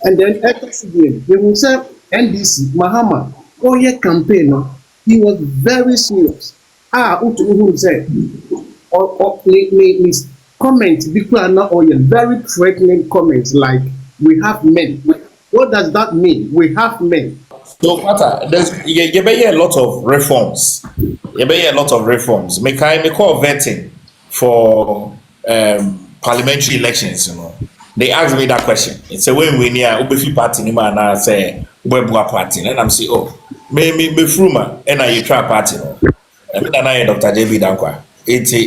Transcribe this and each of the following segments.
And then again, they will say NDC Mahama, oh yeah, campaign. No, he was very serious. Who said, or me comment people are not all very threatening comments like we have men. What does that mean? We have men. So, Pata, you be a lot of reforms. You be a lot of reforms. Me call vetting for parliamentary elections. They asked me that question. It's a when we near Ubefi party, ni man I say Ubebua party, and I'm say, oh, me fruma, and I try party. I mean, I Dr. JB Dankwa. It's a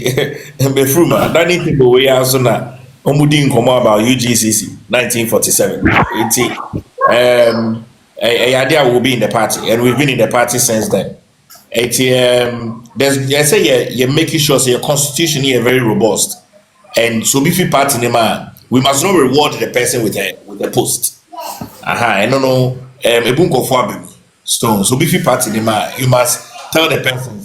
me fruma. That need to go away as soon as Omudin come about UGCC 1947. It's a idea will be in the party, and we've been in the party since then. There's I say you're making sure so your constitution here very robust, and so if you party in man, we must not reward the person with a post. I don't know. Ebunko for so if you party in man, you must tell the person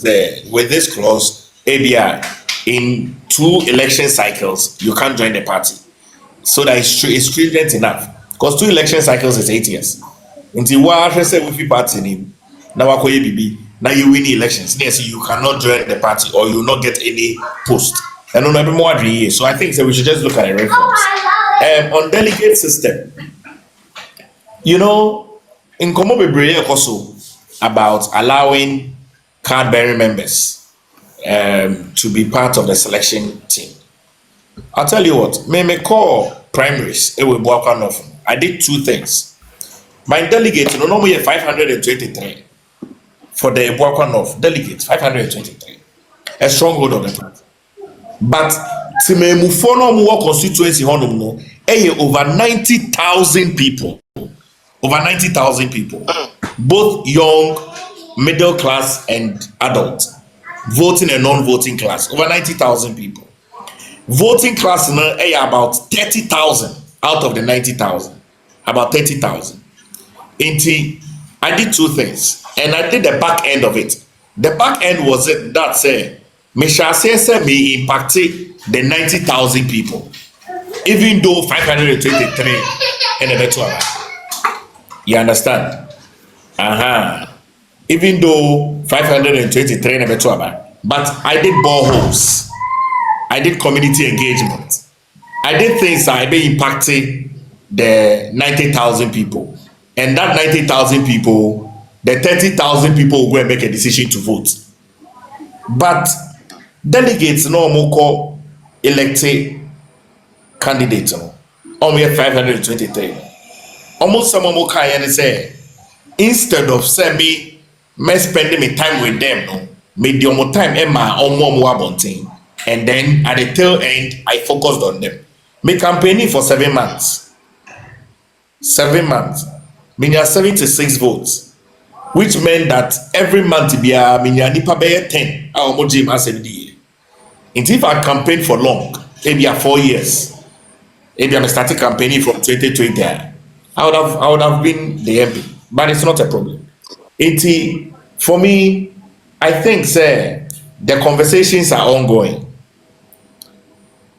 with this clause, ABI in 2 election cycles you can't join the party, so that it's stringent enough because 2 election cycles is 8 years. Until what I say if you party in now now you win the elections. Yes, you cannot join the party or you will not get any post. And on every more year. So I think that we should just look at the reforms. On delegate system, in Komobe also about allowing card bearing members to be part of the selection team. I'll tell you what, me call primaries, I did 2 things. My delegate, normally 523 for the Ebuakwa North delegates, 523, a stronghold of the party. But Timemu Fono Muwa constituency Honum over 90,000 people, over 90,000 people, both young, middle class, and adult, voting and non-voting class, over 90,000 people. Voting class about 30,000 out of the 90,000, about 30,000. I did 2 things, and I did the back end of it. The back end was that say, me shall say me impacted the 90,000 people, even though 523 in the network. You understand? Even though 523 in the network, but I did boreholes, I did community engagement, I did things that I be impacting the 90,000 people. And that 90,000 people, the 30,000 people will go and make a decision to vote. But delegates no more call elected candidates. Only 523. Almost some more can say instead of me spending my time with them, no, medium time Emma or more abonting. And then at the tail end, I focused on them. Me campaigning for 7 months. 7 months. Meaning 76 votes, which meant that every month be a nipa 10. Our mojim as MD. And if I campaign for long, maybe 4 years, maybe I started campaigning from 2020, I would have been the MP. But it's not a problem. For me, I think the conversations are ongoing.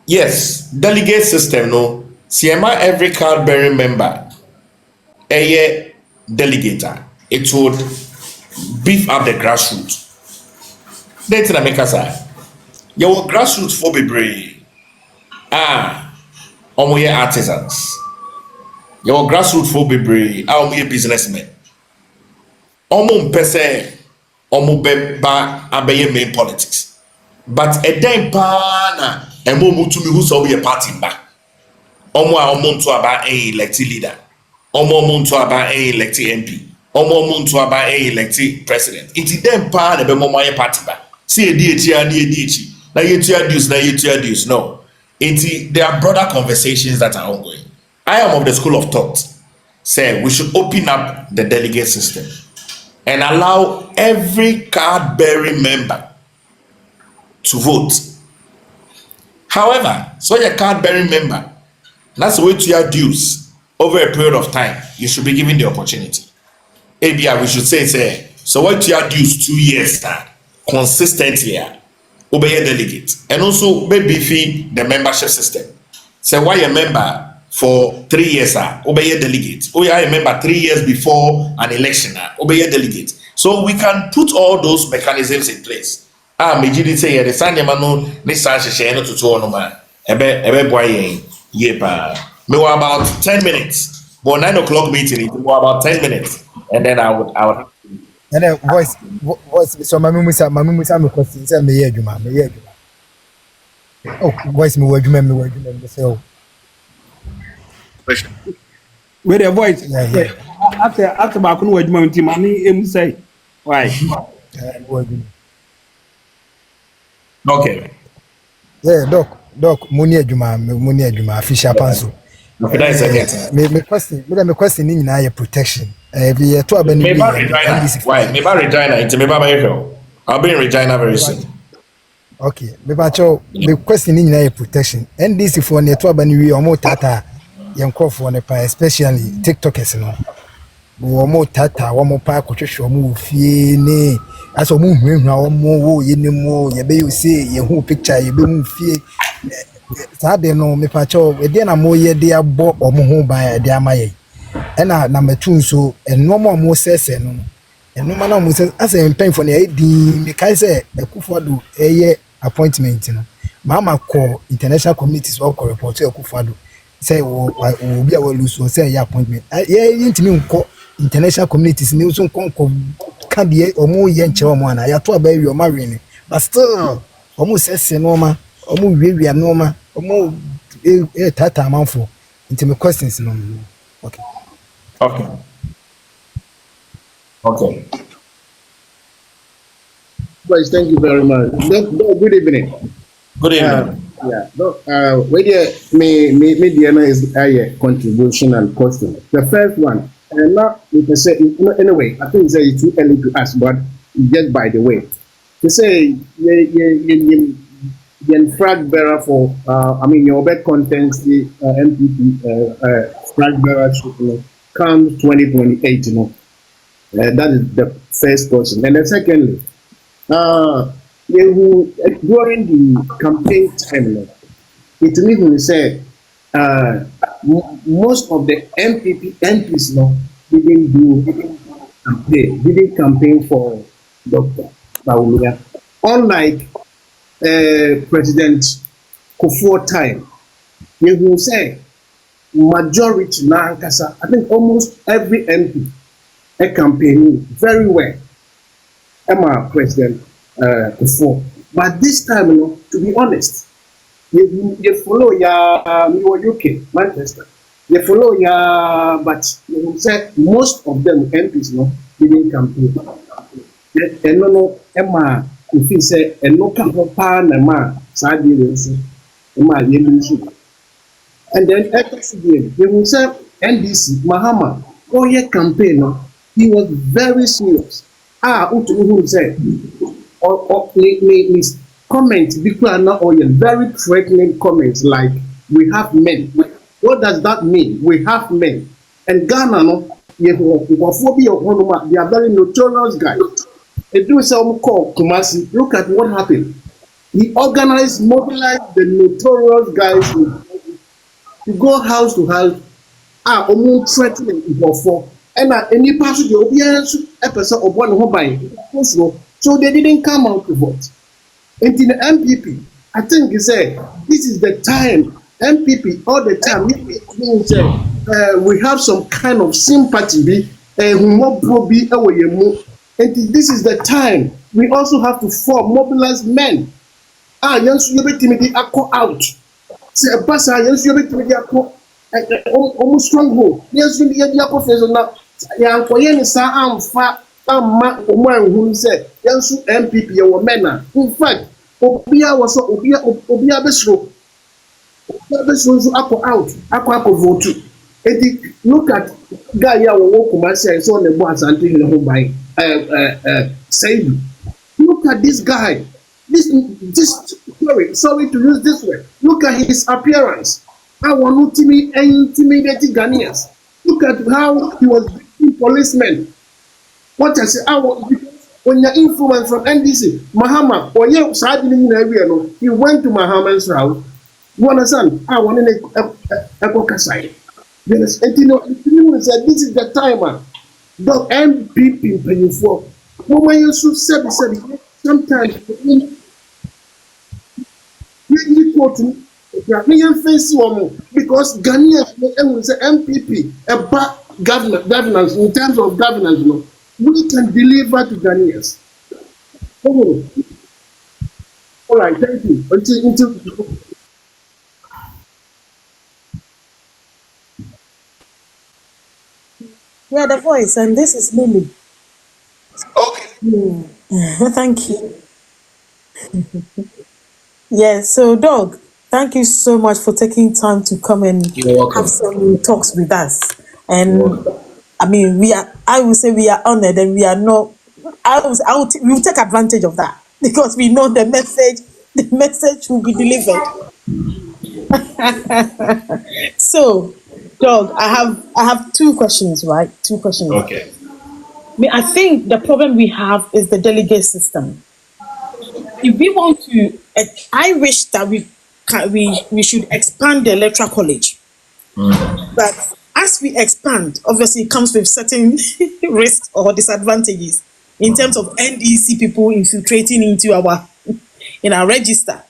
Yes, delegate system no. CMA every card bearing member. A delegator, it would beef up the grassroots. That's in America, sir. Your grassroots for be brave. Omo artisans. Your grassroots for be brave. Omo businessmen. Omo mpese. Omo beba abeye main politics. But a damn pana. Emo mutumi who saw be a party back. Omo to about a elected leader. Omo to about a elected MP. Omo to about a elected president. It's them pa na be mo party ba. See a DH. Na you dues. No. There are broader conversations that are ongoing. I am of the school of thought. Say we should open up the delegate system and allow every card bearing member to vote. However, so your card bearing member, that's the way to your dues. Over a period of time, you should be given the opportunity. ABI, we should say, so what you are dues 2 years consistently, obey a delegate, and also maybe fee the membership system. Say why a member for 3 years, obey delegate. Oh, yeah, I remember 3 years before an election, obey delegate. So we can put all those mechanisms in place. Mejidi say, yeah, the Sunday mano, this Sashi, no to two on man. Ebe boy, yeah, me were about 10 minutes. But 9 o'clock meeting, it was about 10 minutes. And then I would. And then voice, so my musa, me question, say me yeah, Juma, me yeah, Juma. Oh, voice me word, me say, oh, With a voice, yeah. after back on word, Mountain, money, him say, why? Okay. Yeah, doc, money Juma, official pencil. Okay, that is again. Me question, ni na protection. Every year, to abandon Maybe Regina. Why? Maybe Regina. It's maybe I'll be in Regina very soon. Okay, me question ni na protection. NDC for ne to abandon we omo tata. Young for ne pa, especially TikTokers no. Omo tata, omo pa kotwehwe omo fie ne. As omo hwehwa omo wo ye ne mo, ye be you say ye hu picture ye be mu fie. Sade no me pa cho e de na mo ye de abo omo ho ban e de amaye. Ena number 2 nso eno mo sese no. Eno ma na mo sese as e pen for na e di me kai say Akufo-Addo eye appointment no. Mama call international communities all report to Akufo-Addo. Say wo bi a wo lose say ya appointment. Ye ntimi nko international communities ni so nko ka de omo ye nche omo ana ya to aba wi o ma wi ni. But still omo sese no ma omo wiewia no ma omo tata amanfo. Ntimi questions no. Okay. Okay. Boys, thank you very much. Good evening. Good evening. Where me Diana is a contribution and question. The first one, and not we can say anyway. I think it's too early to ask, but just by the way, to say you flag bearer for your bed contents the NPP flag bearer comes 2028. That is the first question, and then secondly. During the campaign time, it even said most of the MPs didn't campaign for Dr. Bawumia. Unlike President Kufuor time, you will say majority na Ankasa, I think almost every MP campaigning very well. Emma President Kufuor. But this time, to be honest, you follow your UK, Manchester. You follow but you say most of them MPs didn't campaign. No, Emma, if you say a local pan Emma, Emma, and then you will say NDC, Mahama, campaign, he was very serious. Who said, comment, very threatening comments like, we have men. What does that mean? We have men. And Ghana, they are very notorious guys. They do some call Kumasi. Look at what happened. He mobilized the notorious guys to go house to house, threatening before. And any person the obedience a person of one who by so they didn't come out to vote. And in the MPP, I think he said this is the time MPP all the time we have some kind of sympathy and this is the time we also have to mobilize men. Yes, you be out. Say a bus, yes, you be almost stronghold. Yes, you be now. Who said, yes, MPP, your men. In fact, Obia was Obia Besro. Out, vote. Look at Gaia Wokumasa and so on the boss and taking home by Saidu. Look at this guy. Sorry to use this word. Look at his appearance. I want to intimidate Ghanaians. Look at how he was beating policemen. What I say, when you're influenced from NDC, Mahama, or he went to Mahama's house You understand? I want to echo Kasai. And you know, this is the timer. The NPP paying for. When you said sometimes you go to face because Ghanaians say NPP about governance in terms of governance, we can deliver to Ghanaians. Oh, all right, thank you. Until Yeah, the voice, and this is Lily. Okay. Thank you. Yeah, so dog, thank you so much for taking time to come and You're have welcome. some talks with us. You're And welcome. I mean, I will say we are honored, and we are not, we will take advantage of that because we know the message will be delivered. So, dog, I have two questions, right? Two questions. Okay. I think the problem we have is the delegate system. If we want to, I wish that we should expand the electoral college. But as we expand, obviously it comes with certain risks or disadvantages in terms of NDC people infiltrating into our register.